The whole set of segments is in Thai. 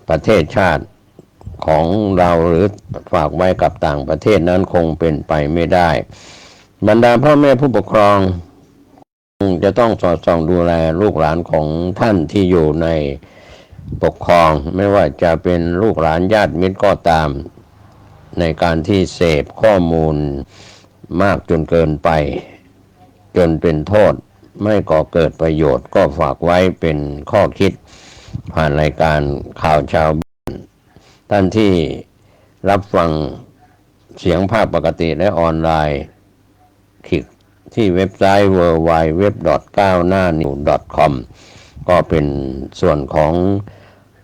ประเทศชาติของเราหรือฝากไว้กับต่างประเทศนั้นคงเป็นไปไม่ได้บรรดาพ่อแม่ผู้ปกครองจะต้องสอดส่องดูแลลูกหลานของท่านที่อยู่ในปกครองไม่ว่าจะเป็นลูกหลานญาติมิตรก็ตามในการที่เสพข้อมูลมากจนเกินไปจนเป็นโทษไม่ก่อเกิดประโยชน์ก็ฝากไว้เป็นข้อคิดผ่านรายการข่าวชาวบ้านท่านที่รับฟังเสียงภาพปกติและออนไลน์คลิกที่เว็บไซต์ www.9hnanews.com ก็เป็นส่วนของ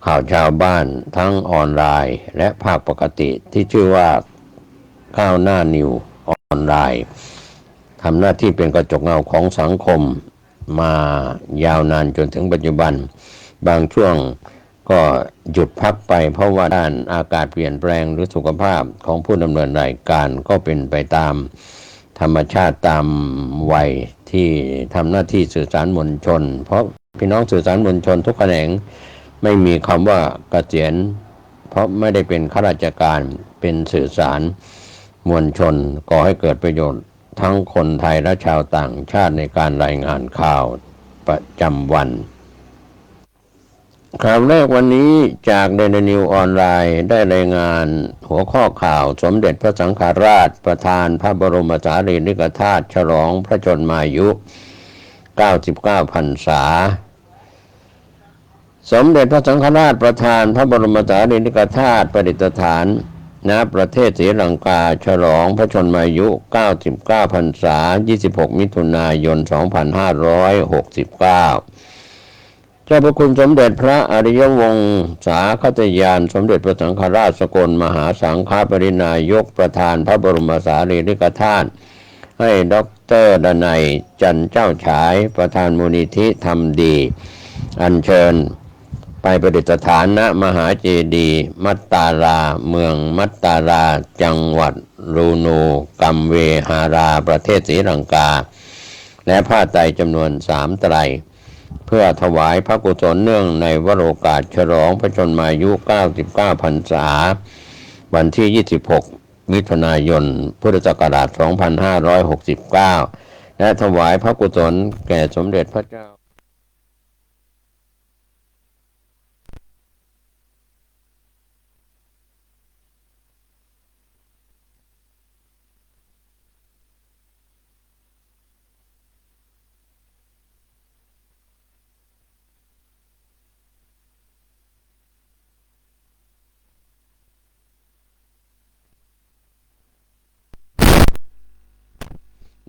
ข่าวชาวบ้านทั้งออนไลน์และภาคปกติที่ชื่อว่าก้าวหน้านิวออนไลน์ทำหน้าที่เป็นกระจกเงาของสังคมมายาวนานจนถึงปัจจุบันบางช่วงก็หยุดพักไปเพราะว่าด้านอากาศเปลี่ยนแปลงหรือสุขภาพของผู้ดำเนินรายการก็เป็นไปตามธรรมชาติตามวัยที่ทำหน้าที่สื่อสารมวลชนเพราะพี่น้องสื่อสารมวลชนทุกแขนงไม่มีคำว่าเกษียณเพราะไม่ได้เป็นข้าราชการเป็นสื่อสารมวลชนก่อให้เกิดประโยชน์ทั้งคนไทยและชาวต่างชาติในการรายงานข่าวประจำวันข่าวแรกวันนี้จากเดลินิวออนไลน์ได้รายงานหัวข้อข่าวสมเด็จพระสังฆราชประธานพระบรมสารีริกธาตุฉลองพระชนมายุ99 พรรษาสมเด็จพระสังฆราชประธานพระบรมสารีริกธาตุประดิษฐานณประเทศศรีลังกาฉลองพระชนมายุ99 พรรษา26 มิถุนายน 2569เจ้าพระคุณสมเด็จพระอริยวงศาคตยานสมเด็จพระสังฆราชสกลมหาสังฆปรินายกประธานพระบรมสารีริกธาตุให้ดร.ดนัยจันเจ้าฉายประธานมูลนิธิธรรมดีอัญเชิญไปประดิษฐานณมหาเจดีย์มัตตาราเมืองมัตตาราจังหวัดรูนูกัมเวหาราประเทศศรีลังกาและผ้าไตรจำนวน3 ไตรเพื่อถวายพระกุศลเนื่องในวโรกาสฉลองพระชนมายุ99 พรรษาวันที่26 มิถุนายนพุทธศักราช2569และถวายพระกุศลแก่สมเด็จพระเจ้า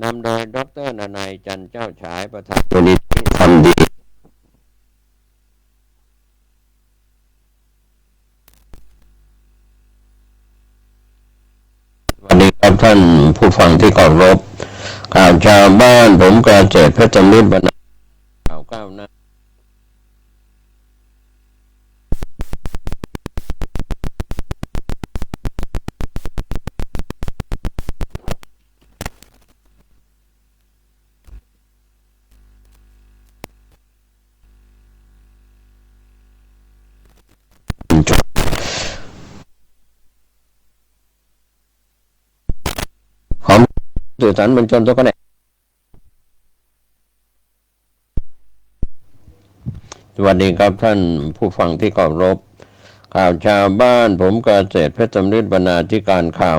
นำโดยดร.นนัยจันเจ้าฉายประธานมูลนิธิธรรมดีวันนี้ครับท่านผู้ฟังที่เคารพข่าวชาวบ้านผมเกษตรเพชรมิตรบรรณาข่าวก้าวหน้าของสื่อสารมวลชนทุกแขนงสวัสดีครับท่านผู้ฟังที่เคารพข่าวชาวบ้านผมเกษตรเพชรมิตรบรรณาธิการข่าว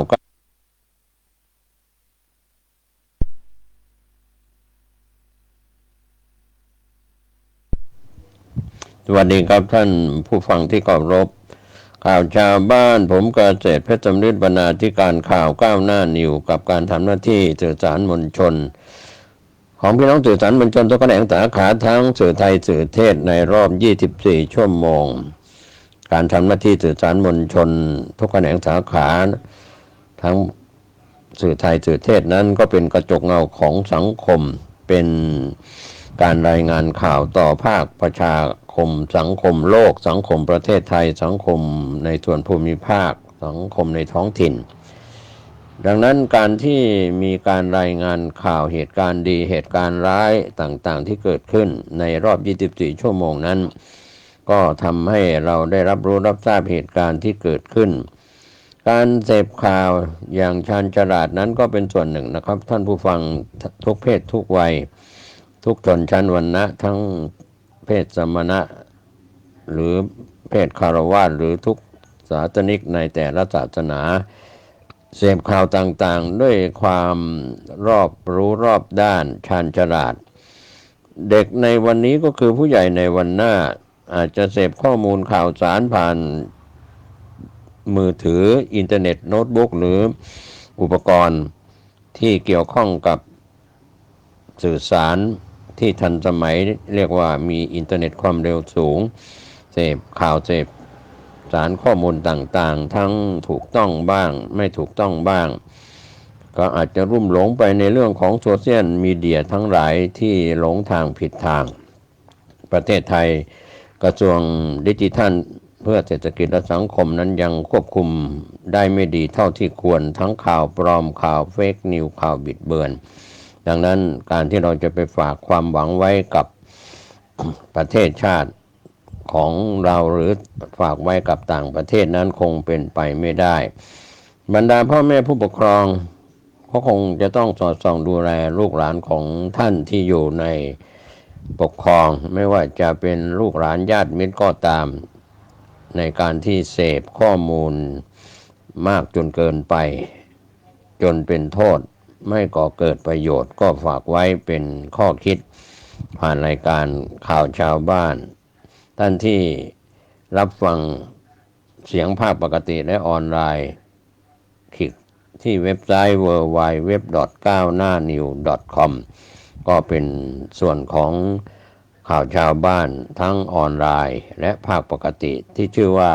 สวัสดีครับท่านผู้ฟังที่เคารพข่าวชาวบ้านผมเกษตรเพชรมิตรบรรณาธิการข่าวก้าวหน้านิวกับการทำหน้าที่สื่อสารมวลชนของพี่น้องสื่อสารมวลชนทุกแขนงสาขาทั้งสื่อไทยสื่อเทศในรอบ24 ชั่วโมงการทำหน้าที่สื่อสารมวลชนทุกแขนงสาขาทั้งสื่อไทยสื่อเทศนั้นก็เป็นกระจกเงาของสังคมเป็นการรายงานข่าวต่อภาคประชาคมสังคมโลกสังคมประเทศไทยสังคมในส่วนภูมิภาคสังคมในท้องถิ่นดังนั้นการที่มีการรายงานข่าวเหตุการณ์ดีเหตุการณ์ร้ายต่างๆที่เกิดขึ้นในรอบ24 ชั่วโมงนั้น ก็ทำให้เราได้รับรู้รับทราบเหตุการณ์ที่เกิดขึ้นการเสพข่าวอย่างชาญฉลาดนั้นก็เป็นส่วนหนึ่งนะครับท่านผู้ฟังทุกเพศทุกวัยทุกชนชั้นวรรณะทั้งเพศสมณะหรือเพศคารวะหรือทุกศาสนิกในแต่ละศาสนาเสพข่าวต่างๆด้วยความรอบรู้รอบด้านชาญฉลาดเด็กในวันนี้ก็คือผู้ใหญ่ในวันหน้าอาจจะเสพข้อมูลข่าวสารผ่านมือถืออินเทอร์เน็ตโน้ตบุ๊กหรืออุปกรณ์ที่เกี่ยวข้องกับสื่อสารที่ทันสมัยเรียกว่ามีอินเทอร์เน็ตความเร็วสูงเสพข่าวเสพสารข้อมูลต่างๆทั้งถูกต้องบ้างไม่ถูกต้องบ้างก็อาจจะรุ่มหลงไปในเรื่องของโซเชียลมีเดียทั้งหลายที่หลงทางผิดทางประเทศไทยกระทรวงดิจิทัลเพื่อเศรษฐกิจและสังคมนั้นยังควบคุมได้ไม่ดีเท่าที่ควรทั้งข่าวปลอมข่าวเฟกนิวข่าวบิดเบือนดังนั้นการที่เราจะไปฝากความหวังไว้กับประเทศชาติของเราหรือฝากไว้กับต่างประเทศนั้นคงเป็นไปไม่ได้บรรดาพ่อแม่ผู้ปกครองก็คงจะต้องสอดส่องดูแลลูกหลานของท่านที่อยู่ในปกครองไม่ว่าจะเป็นลูกหลานญาติมิตรก็ตามในการที่เสพข้อมูลมากจนเกินไปจนเป็นโทษไม่ก่อเกิดประโยชน์ก็ฝากไว้เป็นข้อคิดผ่านรายการข่าวชาวบ้านท่านที่รับฟังเสียงภาคปกติและออนไลน์คลิกที่เว็บไซต์ www.9hnanews.com ก็เป็นส่วนของข่าวชาวบ้านทั้งออนไลน์และภาคปกติที่ชื่อว่า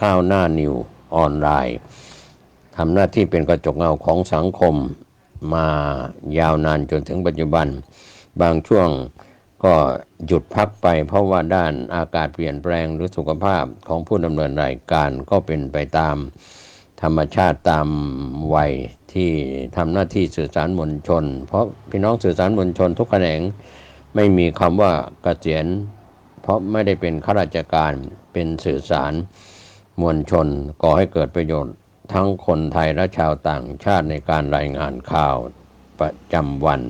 ก้าวหน้านิวออนไลน์ทำหน้าที่เป็นกระจกเงาของสังคมมายาวนานจนถึงปัจจุบันบางช่วงก็หยุดพักไปเพราะว่าด้านอากาศเปลี่ยนแปลงหรือสุขภาพของผู้ดำเนินรายการก็เป็นไปตามธรรมชาติตามวัยที่ทำหน้าที่สื่อสารมวลชนเพราะพี่น้องสื่อสารมวลชนทุกแขนงไม่มีคำว่าเกษียณเพราะไม่ได้เป็นข้าราชการเป็นสื่อสารมวลชนก่อให้เกิดประโยชน์ทั้งคนไทยและชาวต่างชาติในการรายงานข่าวประจำวัน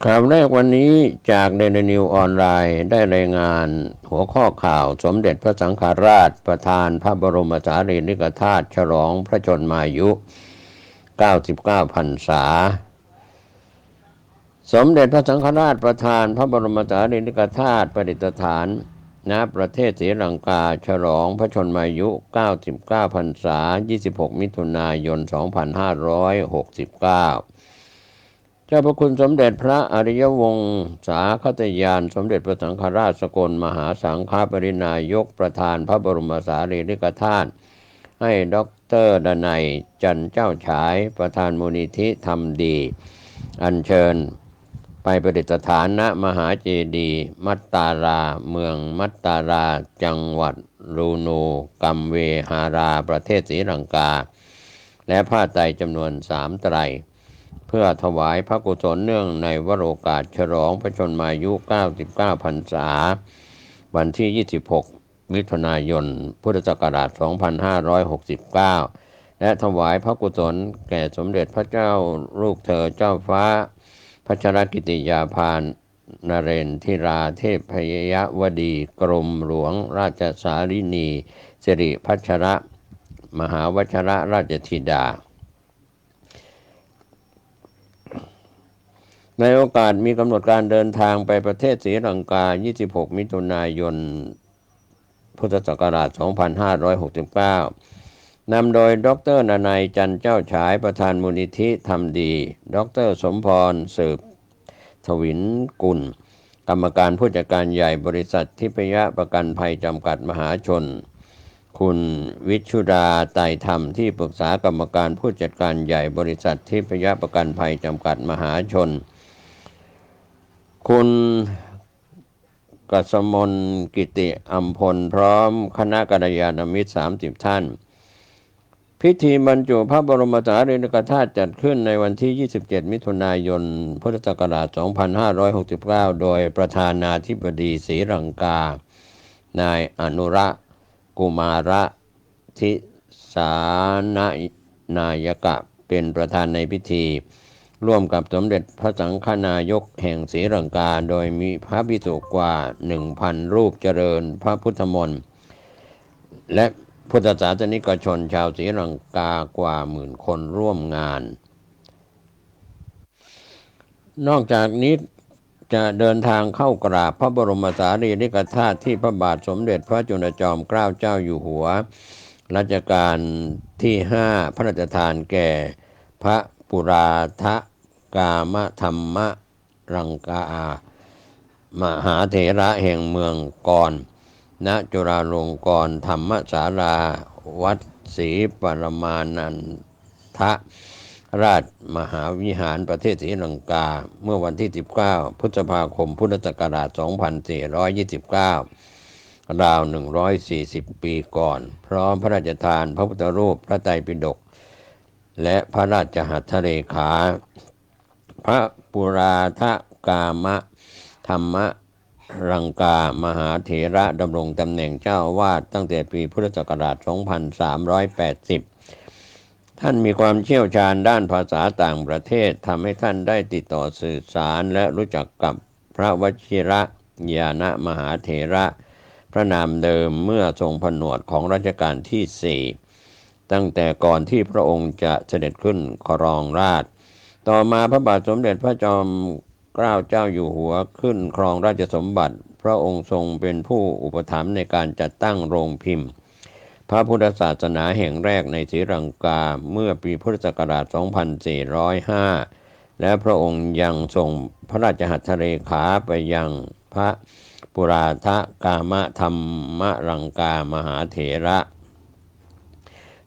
ข่าวแรกวันนี้จากเดลินิวออนไลน์ได้รายงานหัวข้อข่าวสมเด็จพระสังฆราชประธานพระบรมสารีริกธาตุฉลองพระชนมายุ99พรรษาสมเด็จพระสังฆราชประธานพระบรมสารีริกธาตุประดิษฐานณประเทศศรีลังกาฉลองพระชนมายุ99พรรษา26มิถุนายน2569เจ้าพระคุณสมเด็จพระอริยวงศาคตยานสมเด็จพระสังฆราชสกลมหาสังฆปรินายกประธานพระบรมสารีริกธาตุให้ดร.ดนัยจันเจ้าฉายประธานมูลนิธิธรรมดีอัญเชิญไปประดิษฐานณมหาเจดีย์มัตตาราเมืองมัตตาราจังหวัดรูนูกัมเวหาราประเทศศรีลังกาและผ้าไตรจำนวน3 ไตรเพื่อถวายพระกุศลเนื่องในวโรกาสฉลองพระชนมายุ99พรรษาวันที่26มิถุนายนพุทธศักราช2569และถวายพระกุศลแก่สมเด็จพระเจ้าลูกเธอเจ้าฟ้าพัชรกิติยาภานเรนทิราเทพพยวดีกรมหลวงราชสารินีสิริพัชรมหาวชรราชธิดาในโอกาสมีกำหนดการเดินทางไปประเทศศรีลังกา26มิถุนายนพุทธศักราช2569นำโดยดร.นนัยจันเจ้าฉายประธานมูลนิธิธรรมดีดร.สมพรสืบทวินกุลกรรมการผู้จัดการใหญ่บริษัททิพยประกันภัยจำกัดมหาชนคุณวิชุดาไตรธรรมที่ปรึกษากรรมการผู้จัดการใหญ่บริษัททิพยประกันภัยจำกัดมหาชนคุณกษมลกิติอัมพลพร้อมคณะกัลยาณมิตร30 ท่าน พิธีบรรจุพระบรมสารีริกธาตุจัดขึ้นในวันที่ 27 มิถุนายน พุทธศักราช 2569 โดยประธานาธิบดีศรีลังกา นายอนุระกุมาระทิสานายกะเป็นประธานในพิธี ร่วมกับสมเด็จพระสังฆนายกแห่งศรีลังกา โดยมีพระภิกษุกว่า 1,000 รูปเจริญพระพุทธมนต์และพุทธศาสนิกชนชาวศรีลังกากว่าหมื่นคนร่วมงาน นอกจากนี้จะเดินทางเข้ากราบพระบรมสารีริกธาตุที่พระบาทสมเด็จพระจุลจอมเกล้าเจ้าอยู่หัวรัชกาลที่ 5 พระราชทานแก่พระปุราทะกามธรรมรังกามหาเถระแห่งเมืองกรณจุฬาลงกรณ์ธรรมศาลาวัดศรีปรมานันทราชมหาวิหารประเทศศรีลังกาเมื่อวันที่ 19 พฤษภาคม พุทธศักราช 2429 ราว 140 ปีก่อน พร้อมพระราชทานพระพุทธรูปพระไตรปิฎกและพระราชหัตถเลขาพระปุราทะกามธรรมรังกามหาเถระดำรงตำแหน่งเจ้าอาวาสตั้งแต่ปีพุทธศักราช 2380 ท่านมีความเชี่ยวชาญด้านภาษาต่างประเทศทำให้ท่านได้ติดต่อสื่อสารและรู้จักกับพระวชิรญาณมหาเถระพระนามเดิมเมื่อทรงผนวดของรัชกาลที่ 4 ตั้งแต่ก่อนที่พระองค์จะเสด็จขึ้นครองราชย์ต่อมาพระบาทสมเด็จพระจอมเกล้าเจ้าอยู่หัวขึ้นครองราชสมบัติพระองค์ทรงเป็นผู้อุปถัมภ์ในการจัดตั้งโรงพิมพ์พระพุทธศาสนาแห่งแรกในศรีลังกาเมื่อปีพุทธศักราช 2405 และพระองค์ยังส่งพระราชหัตถเลขาไปยังพระปุราทะกามธรรมรังกามหาเถระ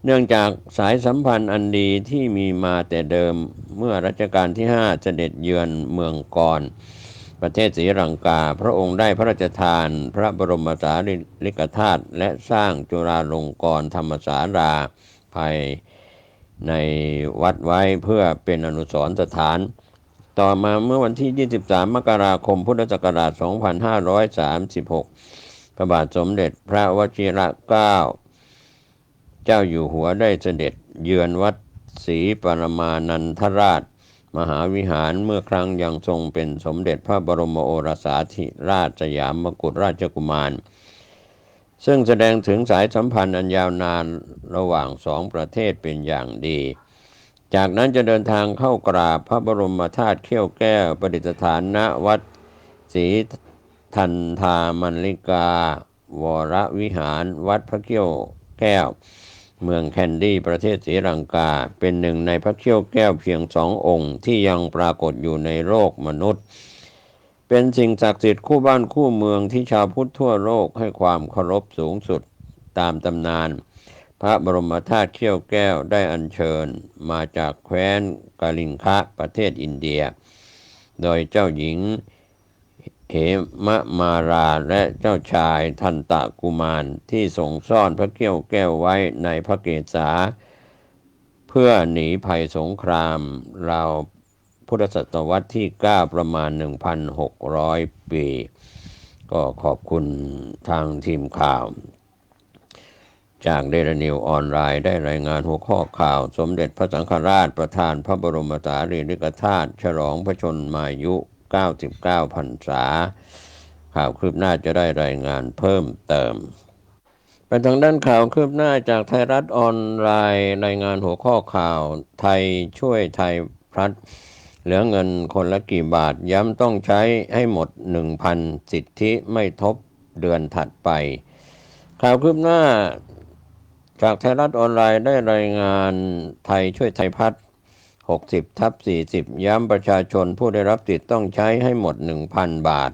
เนื่องจากสายสัมพันธ์อันดีที่มีมาแต่เดิมเมื่อรัชกาลที่ 5 เสด็จเยือนเมืองกรประเทศศรีลังกาพระองค์ได้พระราชทานพระบรมสารีริกธาตุและสร้างจุฬาลงกรณ์ธรรมศาลาภายในวัดไว้เพื่อเป็นอนุสรณ์สถานต่อมาเมื่อวันที่ 23 มกราคม พุทธศักราช 2536 พระบาทสมเด็จพระวชิรเกล้าเจ้าอยู่หัวได้เสด็จเยือนวัดศรีปรมานันทราชมหาวิหารเมื่อครั้งยังทรงเป็นสมเด็จพระบรมโอรสาธิราชสยามกุฎราชกุมารซึ่งแสดงถึงสายสัมพันธ์อันยาวนานระหว่างสองประเทศเป็นอย่างดีจากนั้นจะเดินทางเข้ากราบพระบรมธาตุเขี้ยวแก้วประดิษฐานณวัดศรีทันธามัลลิกาวรวิหารวัดพระเขี้ยวแก้วเมืองแคนดี้ประเทศศรีลังกาเป็นหนึ่งในพระเขี้ยวแก้วเพียง2 องค์ที่ยังปรากฏอยู่ในโลกมนุษย์เป็นสิ่งศักดิ์สิทธิ์คู่บ้านคู่เมืองที่ชาวพุทธทั่วโลกให้ความเคารพสูงสุดตามตำนานพระบรมธาตุเขี้ยวแก้วได้อัญเชิญมาจากแคว้นกาลิงคะประเทศอินเดียโดยเจ้าหญิงเหมมาราและเจ้าชายทันตะกุมารที่ทรงซ่อนพระเขี้ยวแก้วไว้ในพระเกศาเพื่อหนีภัยสงครามราวพุทธศตวรรษที่ 9 ประมาณ 1,600 ปีก็ขอบคุณทางทีมข่าวจากเดลินิวออนไลน์ได้รายงานหัวข้อข่าวสมเด็จพระสังฆราชประทานพระบรมสารีริกธาตุฉลองพระชนมายุ 99 พรรษาข่าวคืบหน้าจะได้รายงานเพิ่มเติมไปทางด้านข่าวคืบหน้าจากไทยรัฐออนไลน์รายงานหัวข้อข่าวไทยช่วยไทยพลัดเหลือเงินคนละกี่บาทย้ำต้องใช้ให้หมด 1,000 สิทธิไม่ทบเดือนถัดไปข่าวคืบหน้าจากไทยรัฐออนไลน์ได้รายงานไทยช่วยไทยพัฒน์ 60/40 ย้ำประชาชนผู้ได้รับสิทธิ์ต้องใช้ให้หมด 1,000 บาท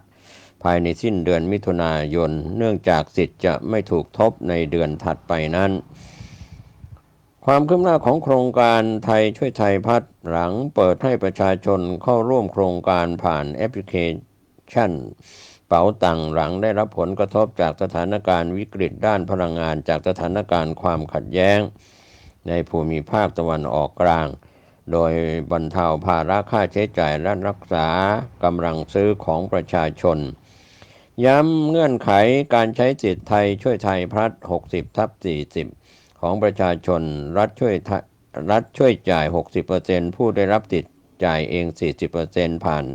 ภายในสิ้นเดือนมิถุนายนเนื่องจากสิทธิ์จะไม่ถูกทบในเดือนถัดไปนั้นความคืบหน้าของโครงการไทยช่วยไทยพัฒน์หลังเปิดให้ประชาชนเข้าร่วมโครงการผ่านแอปพลิเคชันเป๋าตังค์หลังได้รับผลกระทบจากสถานการณ์วิกฤตด้านพลังงานจากสถานการณ์ความขัดแย้ง ในภูมิภาคตะวันออกกลางโดยบรรเทาภาระค่าใช้จ่ายและรักษากำลังซื้อของประชาชนย้ำเงื่อนไขการใช้สิทธิไทยช่วยไทยพลัด60/40ของประชาชนรัฐช่วยจ่าย 60% ผู้ได้รับสิทธิ์จ่ายเอง 40% ผ่าน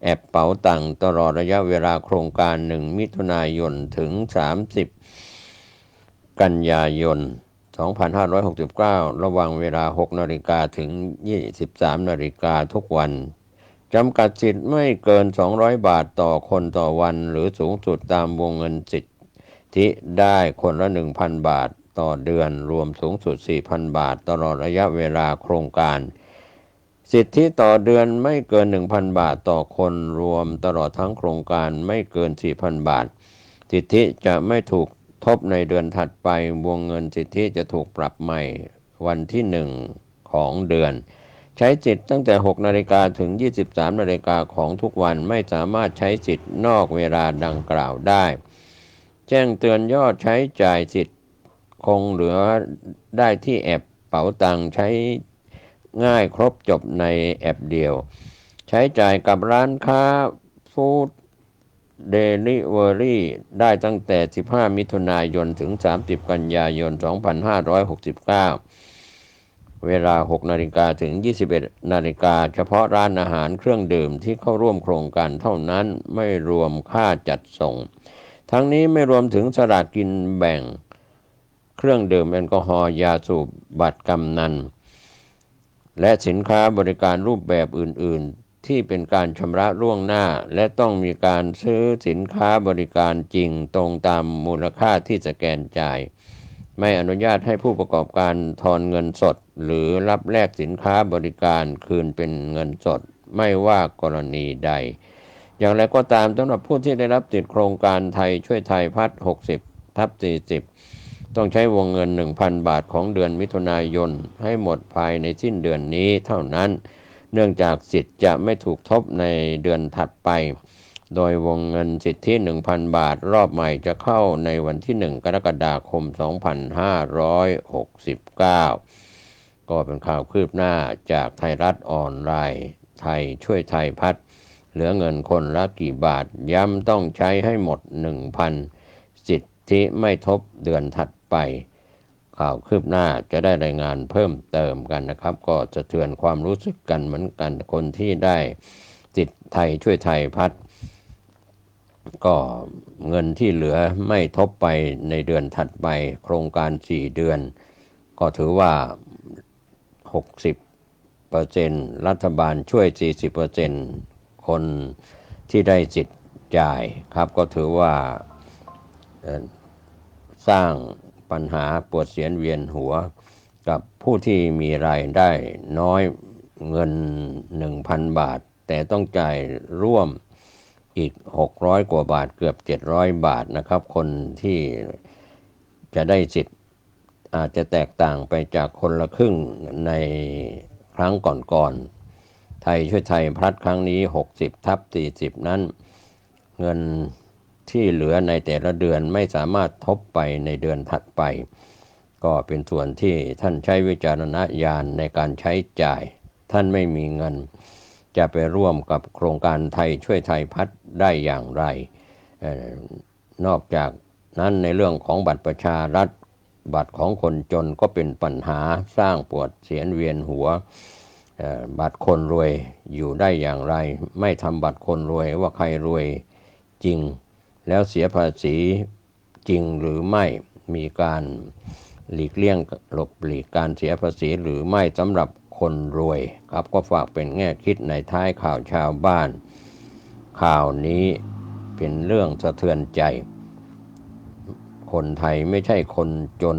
แอปเป๋าตังค์ตลอดระยะเวลาโครงการ1มิถุนายนถึง30กันยายน2569ระหว่างเวลา 6 นาฬิกาถึง 23 นาฬิกาทุกวันจำกัดสิทธิ์ไม่เกิน200 บาทต่อคนต่อวันหรือสูงสุดตามวงเงินสิทธิได้คนละ 1,000 บาทต่อเดือนรวมสูงสุด 4,000 บาทตลอดระยะเวลาโครงการสิทธิต่อเดือนไม่เกิน 1,000 บาทต่อคนรวมตลอดทั้งโครงการไม่เกิน 4,000 บาทสิทธิจะไม่ถูกทบในเดือนถัดไปวงเงินสิทธิจะถูกปรับใหม่วันที่1ของเดือนใช้สิทธิ์ตั้งแต่ 6 นาฬิกาถึง 23 นาฬิกาของทุกวันไม่สามารถใช้สิทธิ์นอกเวลาดังกล่าวได้แจ้งเตือนยอดใช้จ่ายสิทธิ์คงเหลือได้ที่แอปเป๋าตังค์ใช้ง่ายครบจบในแอปเดียวใช้จ่ายกับร้านค้าฟู้ดเดลิเวอรี่ได้ตั้งแต่ 15 มิถุนายนถึง 30 กันยายน 2569 เวลา 6 นาฬิกาถึง 21 นาฬิกาเฉพาะร้านอาหารเครื่องดื่มที่เข้าร่วมโครงการเท่านั้นไม่รวมค่าจัดส่งทั้งนี้ไม่รวมถึงสลากกินแบ่งเครื่องดื่มแอลกอฮอล์ยาสูบบัตรกำนันและสินค้าบริการรูปแบบอื่นๆที่เป็นการชำระล่วงหน้าและต้องมีการซื้อสินค้าบริการจริงตรงตามมูลค่าที่สแกนจ่ายไม่อนุญาตให้ผู้ประกอบการทอนเงินสดหรือรับแลกสินค้าบริการคืนเป็นเงินสดไม่ว่ากรณีใดอย่างไรก็ตามสำหรับผู้ที่ได้รับสิทธิโครงการไทยช่วยไทยพัฒน์60/40ต้องใช้วงเงิน 1,000 บาทของเดือนมิถุนายนให้หมดภายในสิ้นเดือนนี้เท่านั้นเนื่องจากสิทธิ์จะไม่ถูกทบในเดือนถัดไปโดยวงเงินสิทธิ 1,000 บาทรอบใหม่จะเข้าในวันที่ 1 กรกฎาคม 2569 ก็เป็นข่าวคืบหน้าจากไทยรัฐออนไลน์ไทยช่วยไทยพัฒน์เหลือเงินคนละกี่บาทย้ำต้องใช้ให้หมด 1,000 สิทธิไม่ทบเดือนถัดไปข่าวคืบหน้าจะได้รายงานเพิ่มเติมกันนะครับก็จะเตือนความรู้สึกกันเหมือนกันคนที่ได้สิทธิไทยช่วยไทยพัฒน์ก็เงินที่เหลือไม่ทบไปในเดือนถัดไปโครงการ4เดือนก็ถือว่า60%รัฐบาลช่วย 40% คนที่ได้สิทธิ์จ่ายครับก็ถือว่าสร้างปัญหาปวดเสียนเวียนหัวกับผู้ที่มีรายได้น้อยเงิน 1,000 บาทแต่ต้องจ่ายร่วมอีก600 กว่าบาทเกือบ700 บาทนะครับคนที่จะได้สิทธิ์อาจจะแตกต่างไปจากคนละครึ่งในครั้งก่อนๆไทยช่วยไทยพลัดครั้งนี้60/40นั้นเงินที่เหลือในแต่ละเดือนไม่สามารถทบไปในเดือนถัดไปก็เป็นส่วนที่ท่านใช้วิจารณญาณในการใช้จ่ายท่านไม่มีเงินจะไปร่วมกับโครงการไทยช่วยไทยพัฒน์ได้อย่างไรนอกจากนั้นในเรื่องของบัตรประชารัฐบัตรของคนจนก็เป็นปัญหาสร้างปวดเสียนเวียนหัวบัตรคนรวยอยู่ได้อย่างไรไม่ทำบัตรคนรวยว่าใครรวยจริงแล้วเสียภาษีจริงหรือไม่มีการหลีกเลี่ยงหลบหลีกการเสียภาษีหรือไม่สำหรับคนรวยครับก็ฝากเป็นแง่คิดในท้ายข่าวชาวบ้านข่าวนี้เป็นเรื่องสะเทือนใจคนไทยไม่ใช่คนจน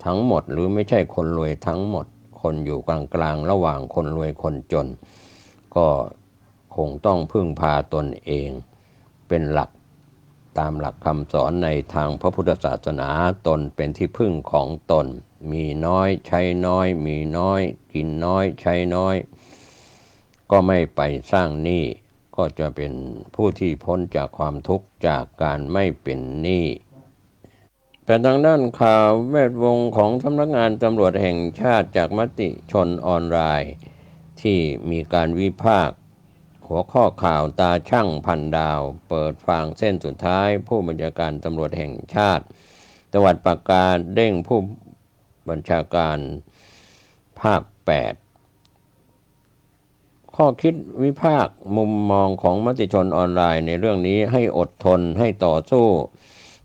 ทั้งหมดหรือไม่ใช่คนรวยทั้งหมดคนอยู่กลางๆระหว่างคนรวยคนจนก็คงต้องพึ่งพาตนเองเป็นหลักตามหลักคำสอนในทางพระพุทธศาสนาตนเป็นที่พึ่งของตนมีน้อยใช้น้อยมีน้อยกินน้อยใช้น้อยก็ไม่ไปสร้างหนี้ก็จะเป็นผู้ที่พ้นจากความทุกข์จากการไม่เป็นหนี้ แต่ทางด้านข่าวแวดวงของสำนักงานตำรวจแห่งชาติจากมติชนออนไลน์ที่มีการวิพากษ์หัวข้อข่าวตาช่างพันดาวเปิดฟางเส้นสุดท้ายผู้บัญชาการตำรวจแห่งชาติจังหวัดปากกาเด้งผู้บัญชาการภาค8ข้อคิดวิพากษ์มุมมองของมติชนออนไลน์ในเรื่องนี้ให้อดทนให้ต่อสู้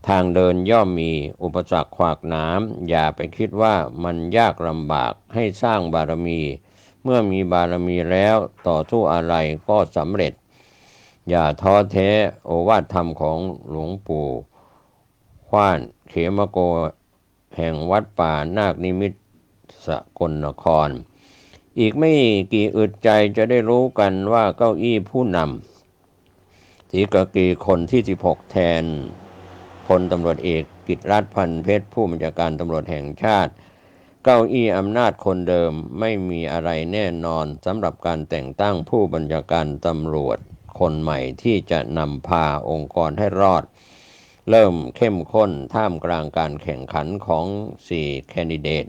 ทางเดินย่อมมีอุปสรรคขวากหนามอย่าไปคิดว่ามันยากลำบากให้สร้างบารมีเมื่อมีบารมีแล้วต่อสู้อะไรก็สำเร็จอย่าท้อแท้โอวาทธรรมของหลวงปู่ขว้านเขมโกแห่งวัดป่านาคนิมิตรสกลนครอีกไม่กี่อึดใจจะได้รู้กันว่าเก้าอี้ผู้นำศรีกากีคนที่16แทนพลตำรวจเอกกิตติรัตน์พันเพชรผู้บัญชาการตำรวจแห่งชาติเก้าอี้อำนาจคนเดิมไม่มีอะไรแน่นอนสำหรับการแต่งตั้งผู้บัญชาการตำรวจคนใหม่ที่จะนำพาองค์กรให้รอดเริ่มเข้มข้นท่ามกลางการแข่งขันของ4แคนดิเดต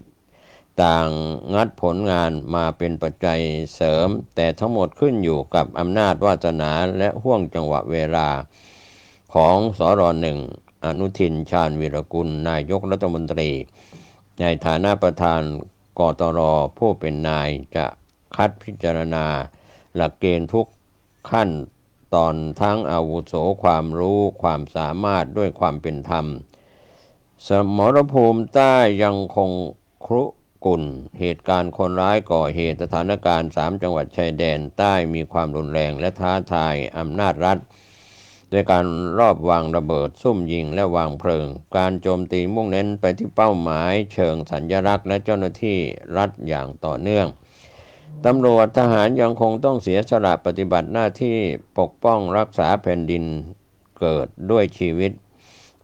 ต่างงัดผลงานมาเป็นปัจจัยเสริมแต่ทั้งหมดขึ้นอยู่กับอำนาจวาสนาและห่วงจังหวะเวลาของสร.1 อนุทินชาญวีรกุลนายกรัฐมนตรีในฐานะประธานกตร.ผู้เป็นนายจะคัดพิจารณาหลักเกณฑ์ทุกขั้นตอนทั้งอาวุโสความรู้ความสามารถด้วยความเป็นธรรมสมรภูมิใต้ยังคงครุกุ่นเหตุการณ์คนร้ายก่อเหตุสถานการณ์3จังหวัดชายแดนใต้มีความรุนแรงและท้าทายอำนาจรัฐด้วยการรอบวางระเบิดซุ่มยิงและวางเพลิงการโจมตีมุ่งเน้นไปที่เป้าหมายเชิงสัญลักษณ์และเจ้าหน้าที่รัฐอย่างต่อเนื่องตำรวจทหารยังคงต้องเสียสละปฏิบัติหน้าที่ปกป้องรักษาแผ่นดินเกิดด้วยชีวิต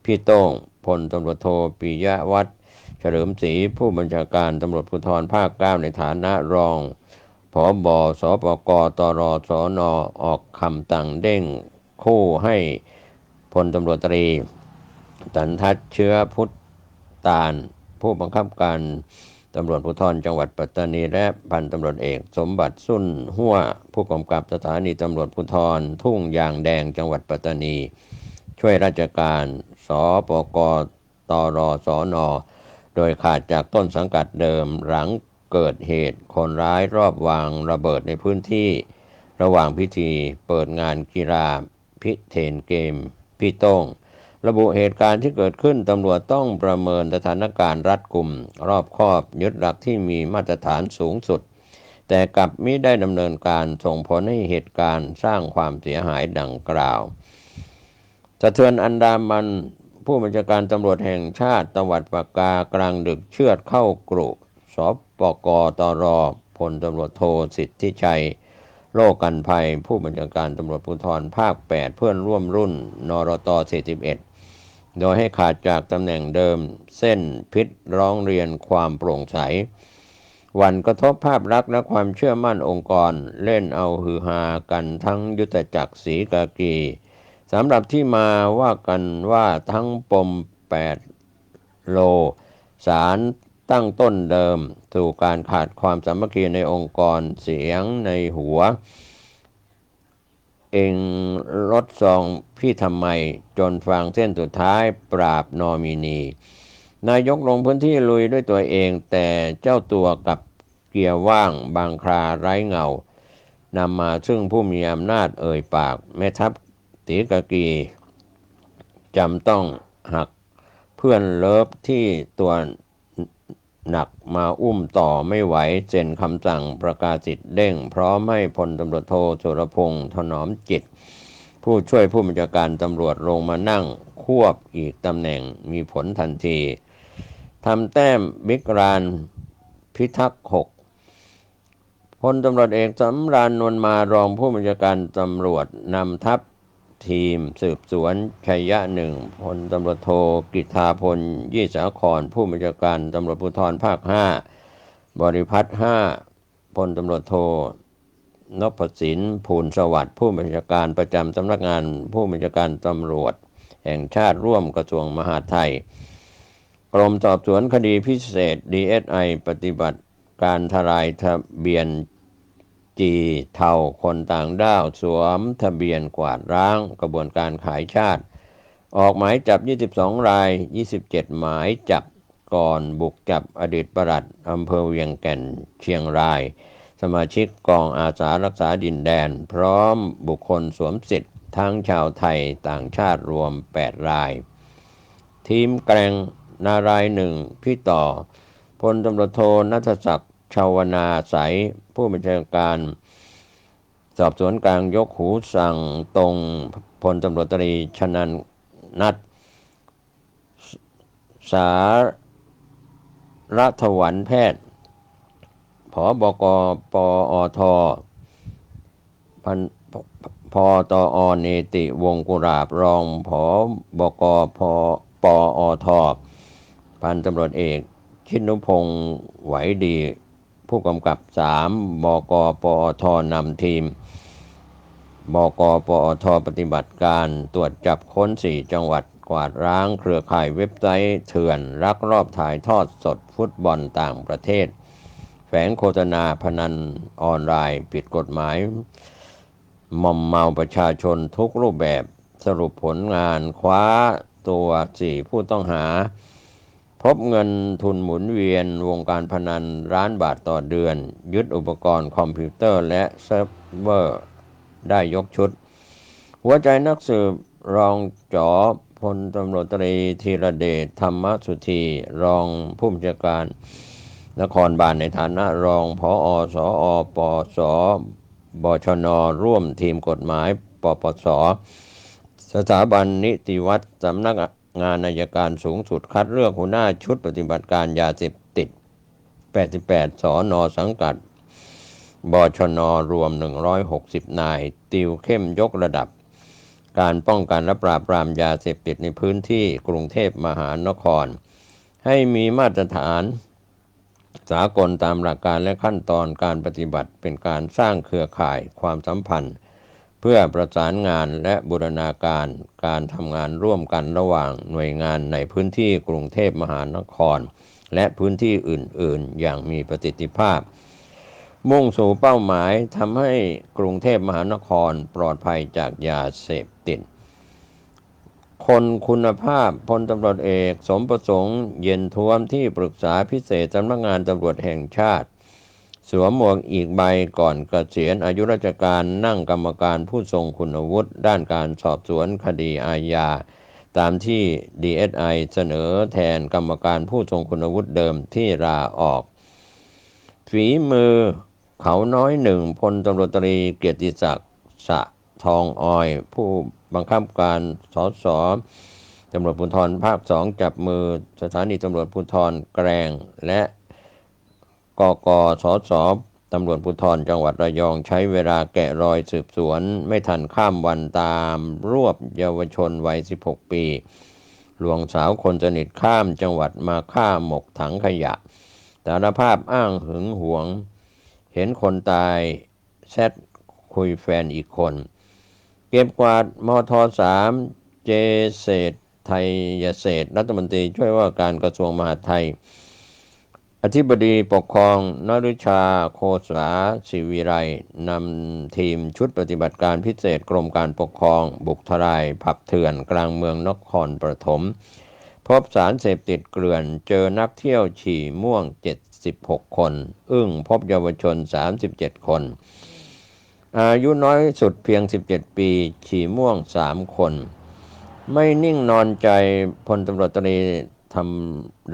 พี่โต้งพลตำรวจโทปิยวัฒน์เฉลิมศรีผู้บัญชาการตำรวจภูธรภาค 9ในฐานะรองผบ.สปก.ตร.สน.ออกคำสั่งเด้งคู่ให้พลตำรวจตรีสันทัศน์เชื้อพุทธตาลผู้บังคับการตำรวจภูธรจังหวัดปัตตานีและพันตำรวจเอกสมบัติสุนหัวผู้กำกับสถานีตำรวจภูธรทุ่งยางแดงจังหวัดปัตตานีช่วยราชการสปก.ตร.สน.โดยขาดจากต้นสังกัดเดิมหลังเกิดเหตุคนร้ายรอบวางระเบิดในพื้นที่ระหว่างพิธีเปิดงานกีฬาพิเทนเกมพี่โต้งระบุเหตุการณ์ที่เกิดขึ้นตำรวจต้องประเมินสถานการณ์รัดกุมรอบคอบยึดหลักที่มีมาตรฐานสูงสุดแต่กลับมิได้ดำเนินการส่งผลให้เหตุการณ์สร้างความเสียหายดังกล่าวสะเทือนอันดามันผู้บัญชาการตำรวจแห่งชาติจังหวัดปากกากลางดึกเชือดเข้ากรุสปก.ตร.พลตำรวจโทสิทธิชัยโลกันภัยผู้บัญชาการตำรวจภูธรภาค 8เพื่อนร่วมรุ่นนรต41โดยให้ขาดจากตำแหน่งเดิมเส้นพิษร้องเรียนความโปร่งใสหวั่นกระทบภาพลักษณ์และความเชื่อมั่นองค์กรเล่นเอาฮือฮากันทั้งยุทธจักรศรีกากีสำหรับที่มาว่ากันว่าทั้งปม8โลสารตั้งต้นเดิมสู่การขาดความสามัคคีในองค์กรเสียงในหัวเองลดซองพี่ทำไมจนฟังเส้นสุดท้ายปราบนอมินีนายกลงพื้นที่ลุยด้วยตัวเองแต่เจ้าตัวกับเกียร์ว่างบางคราไร้เงานำมาซึ่งผู้มีอำนาจเอ่ยปากแม่ทัพศรีกากีจำต้องหักเพื่อนเลิฟที่ตัวหนักมาอุ้มต่อไม่ไหวเซ็นคำสั่งประกาศสิทธิ์เด้งพร้อมให้พลตำรวจโทสุรพงษ์ถนอมจิตผู้ช่วยผู้บัญชาการตำรวจลงมานั่งควบอีกตำแหน่งมีผลทันทีทำแต้มบิ๊กรานพิทักษ์6พลตำรวจเอกสำราญนวลมารองผู้บัญชาการตำรวจนำทัพทีมสืบสวนชัยยะ1พลตำรวจโทกิตติพลยี่สาครผู้บัญชาการตำรวจภูธรภาค 5บริพัตร5พลตำรวจโทนพสินภูลสวัสดิ์ผู้บัญชาการประจำสำนักงานผู้บัญชาการตำรวจแห่งชาติร่วมกระทรวงมหาดไทย กรมสอบสวนคดีพิเศษ DSI ปฏิบัติการทลายทะเบียนจีเทาคนต่างด้าวสวมทะเบียนกวาดร้างกระบวนการขายชาติออกหมายจับ22ราย27หมายจับก่อนบุกจับอดีตปลัดอำเภอเวียงแก่นเชียงรายสมาชิกกองอาสารักษาดินแดนพร้อมบุคคลสวมสิทธิ์ทั้งชาวไทยต่างชาติรวม8รายทีมแกร่งนารายหนึ่งพี่ต่อพลตำรวจโทณัฐศักดิ์ชาวนาใสผู้บัญชาการสอบสวนกลางยกหูสั่งตรงพลตำรวจตรีชนันนัทสารถวันแพทย์ผบกปอทพันพตอเนติวงกุราบรองผบกปอทพันตำรวจเอกชินุพงษ์ไหวดีผู้กำกับ3บกปอทนำทีมบกปอทปฏิบัติการตรวจจับค้น4จังหวัดกวาดร้างเครือข่ายเว็บไซต์เถื่อนลักลอบถ่ายทอดสดฟุตบอลต่างประเทศแฝงโฆษณาพนันออนไลน์ผิดกฎหมายมอมเมาประชาชนทุกรูปแบบสรุปผลงานคว้าตัว4ผู้ต้องหาพบเงินทุนหมุนเวียนวงการพนันล้านบาทต่อเดือนยึดอุปกรณ์คอมพิวเตอร์และเซิร์ฟเวอร์ได้ยกชุดหัวใจนักสืบรองจ๋อพลตำรวจตรีธีรเดชธรรมสุธีรองผู้บัญชาการนครบาลในฐานะรองผอสอปสบชนร่วมทีมกฎหมายปปสสถาบันนิติวัฒน์สำนักงานอัยการสูงสุดคัดเลือกหัวหน้าชุดปฏิบัติการยาเสพติด88สนสังกัดบชนรวม160นายติวเข้มยกระดับการป้องกันและปราบปรามยาเสพติดในพื้นที่กรุงเทพมหานครให้มีมาตรฐานสากลตามหลักการและขั้นตอนการปฏิบัติเป็นการสร้างเครือข่ายความสัมพันธ์เพื่อประสานงานและบูรณาการการทำงานร่วมกันระหว่างหน่วยงานในพื้นที่กรุงเทพมหานครและพื้นที่อื่นๆอย่างมีประสิทธิภาพมุ่งสู่เป้าหมายทำให้กรุงเทพมหานครปลอดภัยจากยาเสพติดคนคุณภาพพลตำรวจเอกสมประสงค์เย็นท้วมที่ปรึกษาพิเศษสำนักงานตำรวจแห่งชาติสวมหมวกอีกใบก่อนเกษียณอายุราชการนั่งกรรมการผู้ทรงคุณวุฒิด้านการสอบสวนคดีอาญาตามที่ DSI เสนอแทนกรรมการผู้ทรงคุณวุฒิเดิมที่ลาออกฝีมือเขาน้อยหนึ่งพลตำรวจตรีเกียรติศักดิ์สะทองออยผู้บังคับการสสตำรวจภูธรภาค2จับมือสถานีตำรวจภูธรแกลงและกกสสตำรวจภูธรจังหวัดระยองใช้เวลาแกะรอยสืบสวนไม่ทันข้ามวันตามรวบเยาวชนวัย16ปีลวงสาวคนสนิทข้ามจังหวัดมาฆ่าหมกถังขยะสารภาพอ้างหึงหวงเห็นคนตายแชทคุยแฟนอีกคนเก็บกวาดมท3เจเศรษฐ์ไทยเศรษฐ์รัฐมนตรีช่วยว่าการกระทรวงมหาดไทยอธิบดีปกครองนฤชาโคสาศิวิไลนำทีมชุดปฏิบัติการพิเศษกรมการปกครองบุกทลายผับเถื่อนกลางเมืองนครปฐมพบสารเสพติดเกลื่อนเจอนักเที่ยวฉี่ม่วง76คนพบเยาวชน37คนอายุน้อยสุดเพียง17ปีฉี่ม่วง3คนไม่นิ่งนอนใจพลตำรวจตรี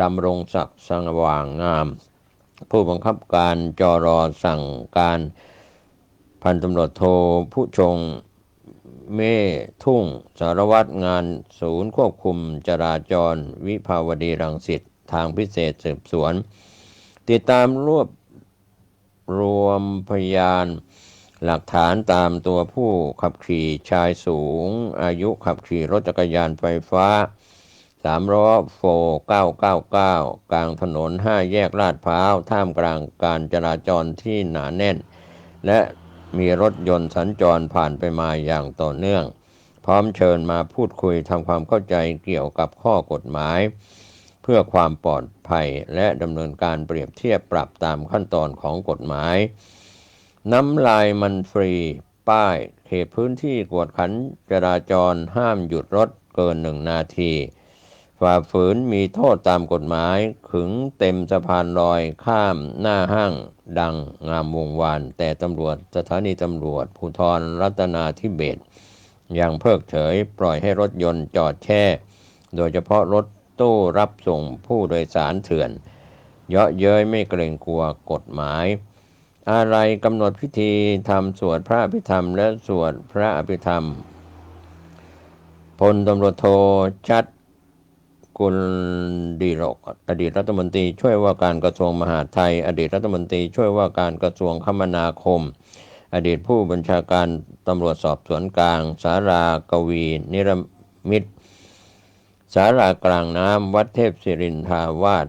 ดำรงศักดิ์สว่างงามผู้บังคับการจร.สั่งการพันตำรวจโทผู้ชงเมทุ่งสารวัตรงานศูนย์ควบคุมจราจรวิภาวดีรังสิตทางพิเศษสืบสวนติดตามรวมพยานหลักฐานตามตัวผู้ขับขี่ชายสูงอายุขับขี่รถจักรยานไฟฟ้า3ล้อโฟ999กลางถนน5แยกลาดพร้าวท่ามกลางการจราจรที่หนาแน่นและมีรถยนต์สัญจรผ่านไปมาอย่างต่อเนื่องพร้อมเชิญมาพูดคุยทำความเข้าใจเกี่ยวกับข้อกฎหมาย เพื่อความปลอดภัยและดำเนินการเปรียบเทียบปรับตามขั้นตอนของกฎหมายน้ำลายมันฟรีป้ายเขตพื้นที่กวดขันจราจรห้ามหยุดรถเกิน1 นาทีฝ่าฝืนมีโทษตามกฎหมายขึงเต็มสะพานลอยข้ามหน้าห้างดังงามวงวานแต่ตำรวจสถานีตำรวจภูธรรัตนาธิเบศรยังเพิกเฉยปล่อยให้รถยนต์จอดแช่โดยเฉพาะรถตู้รับส่งผู้โดยสารเถื่อนเยาะเย้ยไม่เกรงกลัวกฎหมายอะไรกำหนดพิธีทำสวดพระอภิธรรมและสวดพระอภิธรรมพลตำรวจโทชัดกุลดีรกอดีตรัฐมนตรีช่วยว่าการกระทรวงมหาดไทยอดีตรัฐมนตรีช่วยว่าการกระทรวงคมนาคมอดีตผู้บัญชาการตำรวจสอบสวนกลางสารากวีนิรมิตรสารากลางน้ำวัดเทพศิรินทาวาส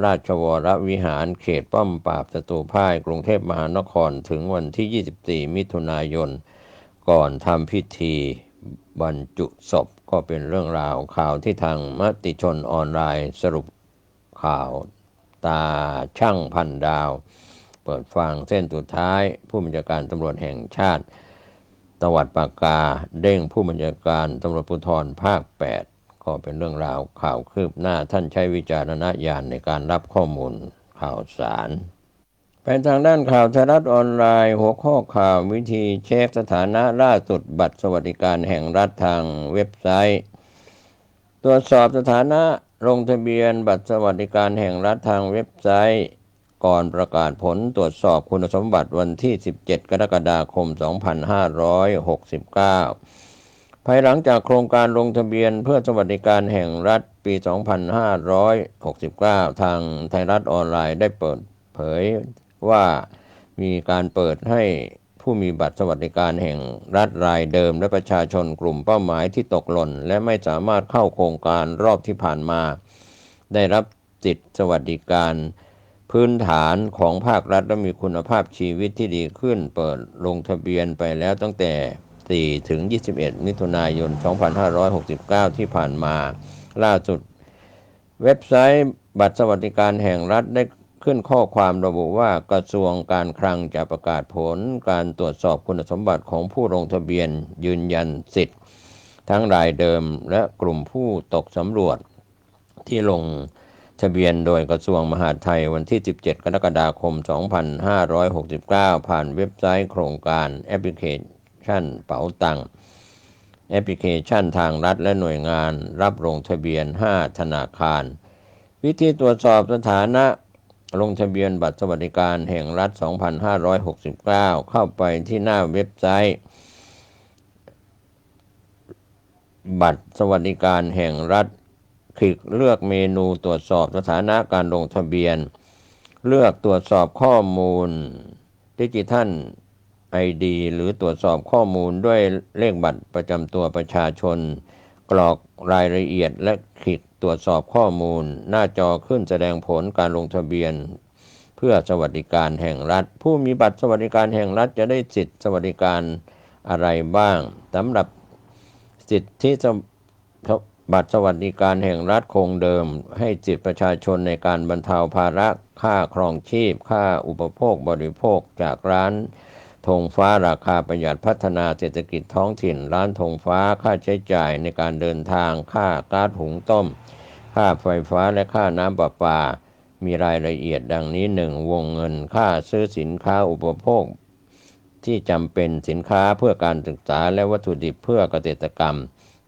ราชวรวิหารเขตป้อมปราบศัตรูพ่ายกรุงเทพมหานครถึงวันที่24มิถุนายนก่อนทำพิธีบรรจุศพก็เป็นเรื่องราวข่าวที่ทางมติชนออนไลน์สรุปข่าวตาช่างพันดาวเปิดฟังเส้นสุดท้ายผู้บัญชาการตำรวจแห่งชาติตวัดปากกาเด้งผู้บัญชาการตำรวจภูธรภาค8ก็เป็นเรื่องราวข่าวคืบหน้าท่านใช้วิจารณญาณในการรับข้อมูลข่าวสารไปทางด้านข่าวไทยรัฐออนไลน์หัวข้อข่าววิธีเช็คสถานะล่าสุดบัตรสวัสดิการแห่งรัฐทางเว็บไซต์ตรวจสอบสถานะลงทะเบียนบัตรสวัสดิการแห่งรัฐทางเว็บไซต์ก่อนประกาศผลตรวจสอบคุณสมบัติวันที่17 กรกฎาคม 2569ภายหลังจากโครงการลงทะเบียนเพื่อสวัสดิการแห่งรัฐปี 2569 ทางไทยรัฐออนไลน์ได้เปิดเผยว่ามีการเปิดให้ผู้มีบัตรสวัสดิการแห่งรัฐรายเดิมและประชาชนกลุ่มเป้าหมายที่ตกหล่นและไม่สามารถเข้าโครงการรอบที่ผ่านมาได้รับสิทธิสวัสดิการพื้นฐานของภาครัฐและมีคุณภาพชีวิตที่ดีขึ้นเปิดลงทะเบียนไปแล้วตั้งแต่4 ถึง 21 มิถุนายน 2569 ที่ผ่านมาล่าสุดเว็บไซต์บัตรสวัสดิการแห่งรัฐได้ขึ้นข้อความระบุว่ากระทรวงการคลังจะประกาศผลการตรวจสอบคุณสมบัติของผู้ลงทะเบียนยืนยันสิทธิ์ทั้งรายเดิมและกลุ่มผู้ตกสำรวจที่ลงทะเบียนโดยกระทรวงมหาดไทยวันที่17 กรกฎาคม 2569 ผ่านเว็บไซต์โครงการแอปพลิเคชันเป๋าตังค์แอปพลิเคชันทางรัฐและหน่วยงานรับลงทะเบียน5ธนาคารวิธีตรวจสอบสถานะลงทะเบียนบัตรสวัสดิการแห่งรัฐ 2569 เข้าไปที่หน้าเว็บไซต์บัตรสวัสดิการแห่งรัฐคลิกเลือกเมนูตรวจสอบสถานะการลงทะเบียนเลือกตรวจสอบข้อมูลดิจิทัล ID หรือตรวจสอบข้อมูลด้วยเลขบัตรประจำตัวประชาชนกรอกรายละเอียดและคลิกตรวจสอบข้อมูลหน้าจอขึ้นแสดงผลการลงทะเบียนเพื่อสวัสดิการแห่งรัฐผู้มีบัตรสวัสดิการแห่งรัฐจะได้สิทธิสวัสดิการอะไรบ้างสำหรับสิทธิบัตรสวัสดิการแห่งรัฐคงเดิมให้สิทธิประชาชนในการบรรเทาภาระค่าครองชีพค่าอุปโภคบริโภคจากร้านธงฟ้าราคาประหยัดพัฒนาเศรษฐกิจท้องถิ่นร้านธงฟ้าค่าใช้จ่ายในการเดินทางค่าก๊าซหุงต้มค่าไฟฟ้าและค่าน้ำประปามีรายละเอียดดังนี้ 1. วงเงินค่าซื้อสินค้าอุปโภคที่จำเป็นสินค้าเพื่อการศึกษาและวัตถุดิบเพื่อเกษตรกรรม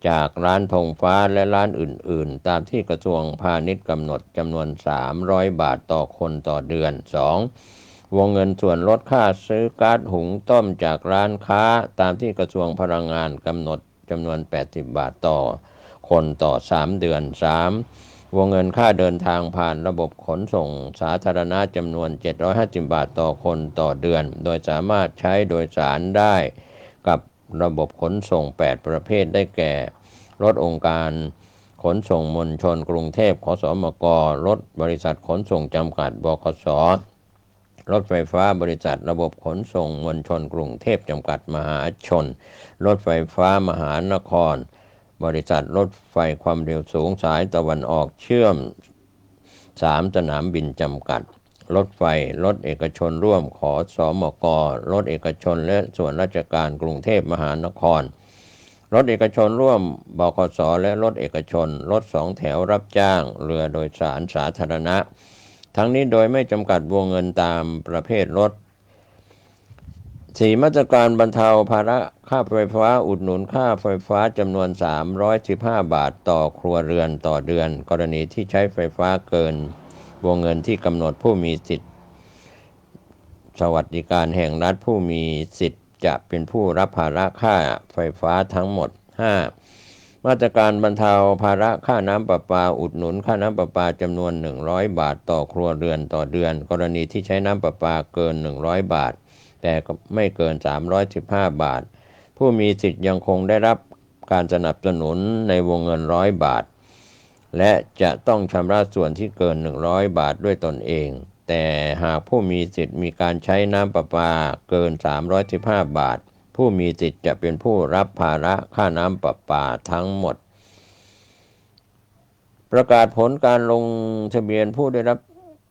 จากร้านธงฟ้าและร้านอื่นๆตามที่กระทรวงพาณิชย์กำหนดจำนวน300 บาทต่อคนต่อเดือน 2. วงเงินส่วนลดค่าซื้อก๊าซหุงต้มจากร้านค้าตามที่กระทรวงพลังงานกำหนดจำนวน80 บาทต่อคนต่อ3 เดือน 3. วงเงินค่าเดินทางผ่านระบบขนส่งสาธารณะจำนวน750 บาทต่อคนต่อเดือนโดยสามารถใช้โดยสารได้กับระบบขนส่ง8ประเภทได้แก่รถองค์การขนส่งมวลชนกรุงเทพขสมกรถบริษัทขนส่งจำกัดบขสรถไฟฟ้าบริษัทระบบขนส่งมวลชนกรุงเทพจำกัดมหาชนรถไฟฟ้ามหานครบริษัทรถไฟความเร็วสูงสายตะวันออกเชื่อม 3. สนามบินจำกัดรถไฟรถเอกชนร่วมขอสมกรถเอกชนและส่วนราชการกรุงเทพมหานครรถเอกชนร่วมบขสและรถเอกชนรถ2 แถวรับจ้างเรือโดยสารสาธารณะทั้งนี้โดยไม่จำกัดวงเงินตามประเภทรถ4. มาตรการบรรเทาภาระค่าไฟฟ้าอุดหนุนค่าไฟฟ้าจำนวน315 บาทต่อครัวเรือนต่อเดือนกรณีที่ใช้ไฟฟ้าเกินวงเงินที่กำหนดผู้มีสิทธิสวัสดิการแห่งรัฐผู้มีสิทธิ์จะเป็นผู้รับภาระค่าไฟฟ้าทั้งหมด 5. มาตรการบรรเทาภาระค่าน้ำประปาอุดหนุนค่าน้ำประปาจำนวน100 บาทต่อครัวเรือนต่อเดือนกรณีที่ใช้น้ำประปาเกิน100 บาทแต่ไม่เกิน315 บาทผู้มีสิทธิ์ยังคงได้รับการสนับสนุนในวงเงิน100 บาทและจะต้องชำระส่วนที่เกิน100 บาทด้วยตนเองแต่หากผู้มีสิทธิ์มีการใช้น้ำประปาเกิน315 บาทผู้มีสิทธิ์จะเป็นผู้รับภาระค่าน้ำประปาทั้งหมดประกาศผลการลงทะเบียนผู้ได้รับ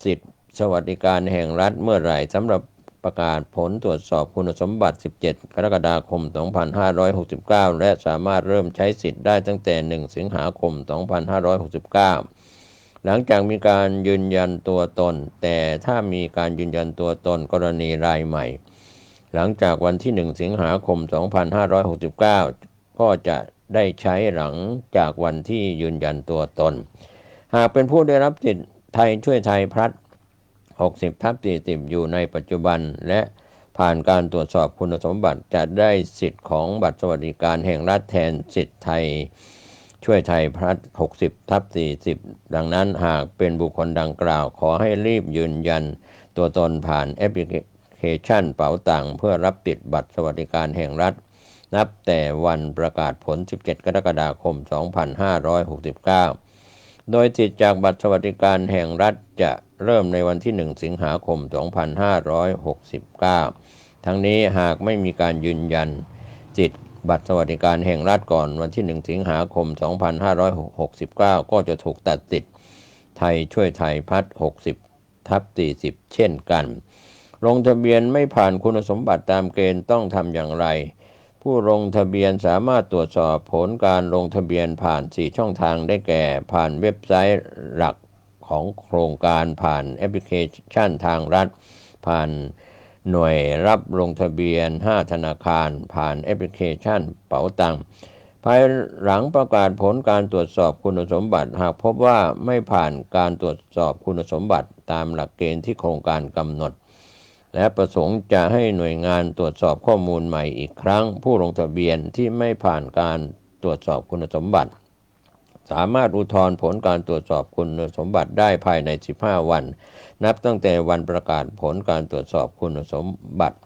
สิทธิสวัสดิการแห่งรัฐเมื่อไหร่สำหรับประกาศผลตรวจสอบคุณสมบัติ17 กรกฎาคม 2569 และสามารถเริ่มใช้สิทธิ์ได้ตั้งแต่1 สิงหาคม 2569 หลังจากมีการยืนยันตัวตนแต่ถ้ามีการยืนยันตัวตนกรณีรายใหม่หลังจากวันที่1 สิงหาคม 2569 ก็จะได้ใช้หลังจากวันที่ยืนยันตัวตนหากเป็นผู้ได้รับสิทธิ์ไทยช่วยไทยพลัด60/40อยู่ในปัจจุบันและผ่านการตรวจสอบคุณสมบัติจะได้สิทธิ์ของบัตรสวัสดิการแห่งรัฐแทนสิทธิ์ไทยช่วยไทยพลัด60/40ดังนั้นหากเป็นบุคคลดังกล่าวขอให้รีบยืนยันตัวตนผ่านแอปพลิเคชันเป๋าตังค์เพื่อรับติดบัตรสวัสดิการแห่งรัฐนับแต่วันประกาศผล17 กรกฎาคม 2569โดยสิทธิจากบัตรสวัสดิการแห่งรัฐจะเริ่มในวันที่1 สิงหาคม 2569ทั้งนี้หากไม่มีการยืนยันสิทธิบัตรสวัสดิการแห่งรัฐก่อนวันที่1 สิงหาคม 2569ก็จะถูกตัดสิทธิ์ไทยช่วยไทยพัฒน์60/40เช่นกันลงทะเบียนไม่ผ่านคุณสมบัติตามเกณฑ์ต้องทำอย่างไรผู้ลงทะเบียนสามารถตรวจสอบผลการลงทะเบียนผ่าน4 ช่องทางได้แก่ผ่านเว็บไซต์หลักของโครงการผ่านแอปพลิเคชันทางรัฐผ่านหน่วยรับลงทะเบียน5 ธนาคารผ่านแอปพลิเคชันเป๋าตังค์ภายหลังประกาศผลการตรวจสอบคุณสมบัติหากพบว่าไม่ผ่านการตรวจสอบคุณสมบัติตามหลักเกณฑ์ที่โครงการกำหนดและประสงค์จะให้หน่วยงานตรวจสอบข้อมูลใหม่อีกครั้งผู้ลงทะเบียนที่ไม่ผ่านการตรวจสอบคุณสมบัติสามารถอุทธรณ์ผลการตรวจสอบคุณสมบัติได้ภายใน15 วันนับตั้งแต่วันประกาศผลการตรวจสอบคุณสมบัติ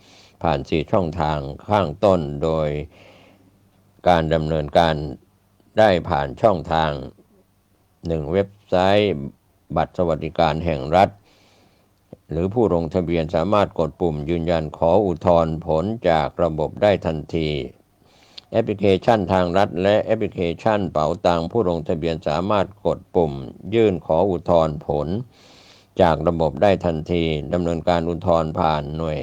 ผ่าน4 ช่องทางข้างต้นโดยการดำเนินการได้ผ่านช่องทาง 1. เว็บไซต์บัตรสวัสดิการแห่งรัฐหรือผู้ลงทะเบียนสามารถกดปุ่มยืนยันขออุทธรณ์ผลจากระบบได้ทันทีแอปพลิเคชันทางรัฐและแอปพลิเคชันเป๋าตังค์ผู้ลงทะเบียนสามารถกดปุ่มยื่นขออุทธรณ์ผลจากระบบได้ทันทีดำเนินการอุทธรณ์ผ่านหน่วย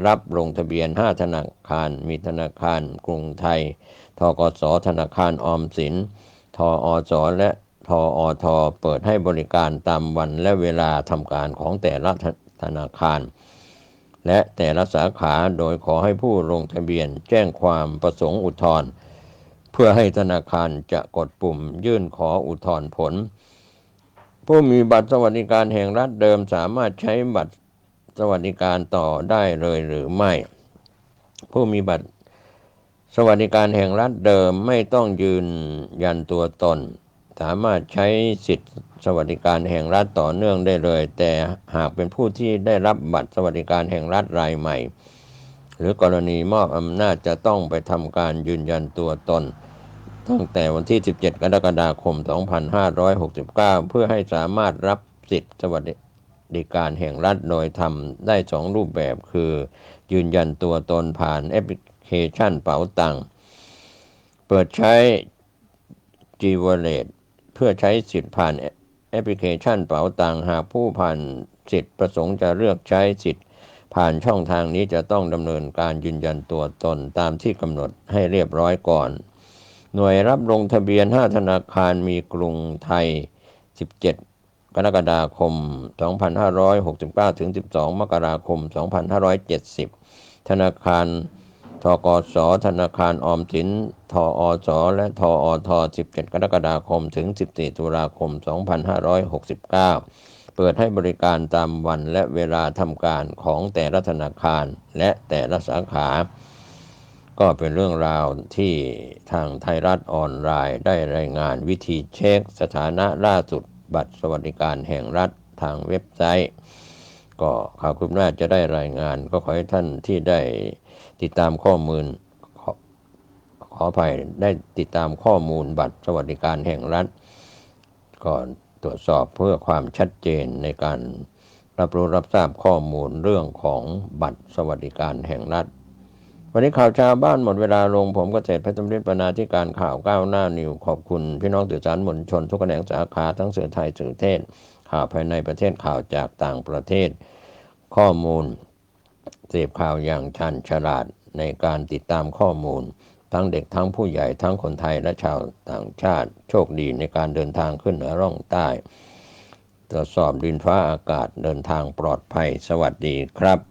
รับลงทะเบียน5 ธนาคารมีธนาคารกรุงไทยธกสธนาคารออมสินทอสและทอทเปิดให้บริการตามวันและเวลาทำการของแต่ละธนาคารและแต่ละสาขาโดยขอให้ผู้ลงทะเบียนแจ้งความประสงค์อุทธรณ์เพื่อให้ธนาคารจะกดปุ่มยื่นขออุทธรณ์ผลผู้มีบัตรสวัสดิการแห่งรัฐเดิมสามารถใช้บัตรสวัสดิการต่อได้เลยหรือไม่ผู้มีบัตรสวัสดิการแห่งรัฐเดิมไม่ต้องยืนยันตัวตนสามารถใช้สิทธิสวัสดิการแห่งรัฐต่อเนื่องได้เลยแต่หากเป็นผู้ที่ได้รับบัตรสวัสดิการแห่งรัฐรายใหม่หรือกรณีมอบอำนาจจะต้องไปทำการยืนยันตัวตนตั้งแต่วันที่17 กรกฎาคม 2569เพื่อให้สามารถรับสิทธิสวัสดิการแห่งรัฐโดยทำได้2 รูปแบบคือยืนยันตัวตนผ่านแอปพลิเคชันเป๋าตังค์เปิดใช้ G-Wallet เพื่อใช้สิทธิ์ผ่าน แอปพลิเคชันเป๋าตังหากผู้ผ่านสิทธิ์ประสงค์จะเลือกใช้สิทธิ์ผ่านช่องทางนี้จะต้องดำเนินการยืนยันตัวตนตามที่กำหนดให้เรียบร้อยก่อนหน่วยรับลงทะเบียน5ธนาคารมีกรุงไทย17กรกฎาคม2569ถึง12มกราคม2570ธนาคารธกส.ธนาคารออมสินทอส.และทอท17กรกฎาคมถึง14ตุลาคม2569เปิดให้บริการตามวันและเวลาทำการของแต่ละธนาคารและแต่ละสาขาก็เป็นเรื่องราวที่ทางไทยรัฐออนไลน์ได้รายงานวิธีเช็คสถานะล่าสุดบัตรสวัสดิการแห่งรัฐทางเว็บไซต์ก็ข่าวคืบหน้าจะได้รายงานก็ขอให้ท่านที่ได้ติดตามข้อมูลขออภัยได้ติดตามข้อมูลบัตรสวัสดิการแห่งรัฐก่อนตรวจสอบเพื่อความชัดเจนในการรับรู้รับทราบข้อมูลเรื่องของบัตรสวัสดิการแห่งรัฐวันนี้ข่าวชาวบ้านหมดเวลาลงผมเกษตรเพชรสมฤทธิ์บรรณาธิการข่าวก้าวหน้านิวขอบคุณพี่น้องสื่อสารมวลชนทุกแขนงสาขาทั้งสื่อไทยสื่อเทศข่าวภายในประเทศข่าวจากต่างประเทศข้อมูลเสพข่าวอย่างชันฉลาดในการติดตามข้อมูลทั้งเด็กทั้งผู้ใหญ่ทั้งคนไทยและชาวต่างชาติโชคดีในการเดินทางขึ้นเหนือร่องใต้ตรวจสอบดินฟ้าอากาศเดินทางปลอดภัยสวัสดีครับ